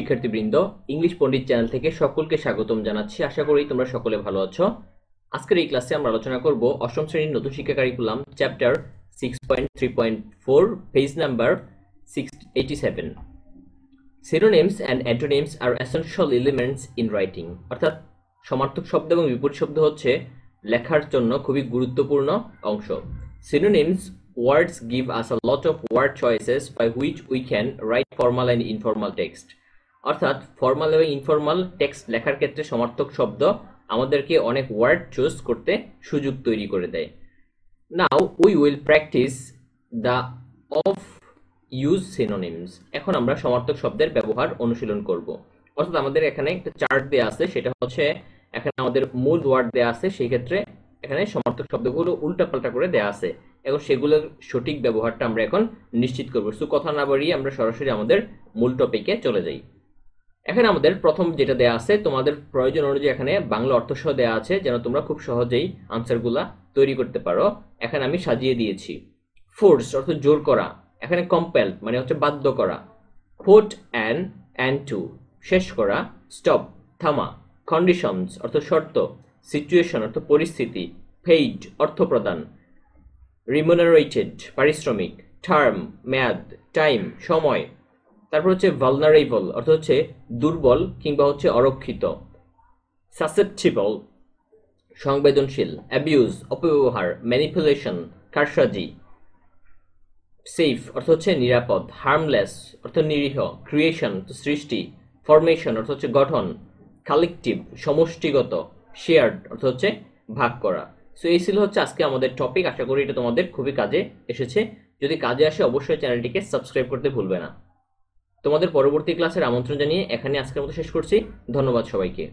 শিক্ষার্থীবৃন্দ, ইংলিশ পণ্ডিত চ্যানেল থেকে সকলকে স্বাগতম জানাচ্ছি। আশা করি তোমরা সকলে ভালো আছো। আজকের এই ক্লাসে আমরা আলোচনা করব অষ্টম শ্রেণীর নতুন শিক্ষা curriculum chapter 6.3.4 page number 687। Synonyms and antonyms are essential elements in writing, অর্থাৎ সমার্থক শব্দ এবং বিপরীত শব্দ হচ্ছে লেখার জন্য খুবই গুরুত্বপূর্ণ অংশ। Synonyms words give us a lot of word choices by which we can write formal and informal text. অর্থাৎ ফর্মাল এবং ইনফর্মাল টেক্সট লেখার ক্ষেত্রে সমার্থক শব্দ আমাদেরকে অনেক ওয়ার্ড চুজ করতে সুযোগ তৈরি করে দেয়। Now we will practice the of use synonyms. এখন আমরা সমার্থক শব্দের ব্যবহার অনুশীলন করব। অর্থাৎ আমাদের এখানে একটা চার্ট দেওয়া আছে, সেটা হচ্ছে এখানে আমাদের মূল ওয়ার্ড দেওয়া আছে, সেই ক্ষেত্রে এখানে সমার্থক শব্দগুলো উল্টাপাল্টা করে দেওয়া আছে এবং সেগুলোর সঠিক ব্যবহারটা আমরা এখন নিশ্চিত করবো। সো কথা না বাড়িয়ে আমরা সরাসরি আমাদের মূল টপিকে চলে যাই। এখানে আমাদের প্রথম যেটা দেওয়া আছে, তোমাদের প্রয়োজন অনুযায়ী এখানে বাংলা অর্থ সহ দেওয়া আছে যেন তোমরা খুব সহজেই আনসারগুলা তৈরি করতে পারো। এখানে আমি সাজিয়ে দিয়েছি। ফোর্স অর্থ জোর করা, এখানে কম্পেল মানে হচ্ছে বাধ্য করা। পুট অ্যান্ড টু শেষ করা। স্টপ থামা। কন্ডিশনস অর্থ শর্ত। সিচুয়েশন অর্থ পরিস্থিতি। পেইড অর্থ প্রদান। রিমুনারেটেড পারিশ্রমিক। টার্ম মেয়াদ। টাইম সময়। তারপর হচ্ছে ভালনারেবল অর্থ হচ্ছে দুর্বল কিংবা হচ্ছে অরক্ষিত। সাসেপ্টিবল সংবেদনশীল। অ্যাবিউজ অপব্যবহার। ম্যানিপুলেশন কারসাজি। সেফ অর্থ হচ্ছে নিরাপদ। হার্মলেস অর্থ নিরীহ। ক্রিয়েশন সৃষ্টি। ফরমেশন অর্থ হচ্ছে গঠন। কালেকটিভ সমষ্টিগত। শেয়ার্ড অর্থ হচ্ছে ভাগ করা। সো এই ছিল হচ্ছে আজকে আমাদের টপিক। আশা করি এটা তোমাদের খুবই কাজে এসেছে। যদি কাজে আসে অবশ্যই চ্যানেলটিকে সাবস্ক্রাইব করতে ভুলবে না। তোমাদের পরবর্তী ক্লাসের আমন্ত্রণ জানিয়ে এখানে আজকের মতো শেষ করছি। ধন্যবাদ সবাইকে।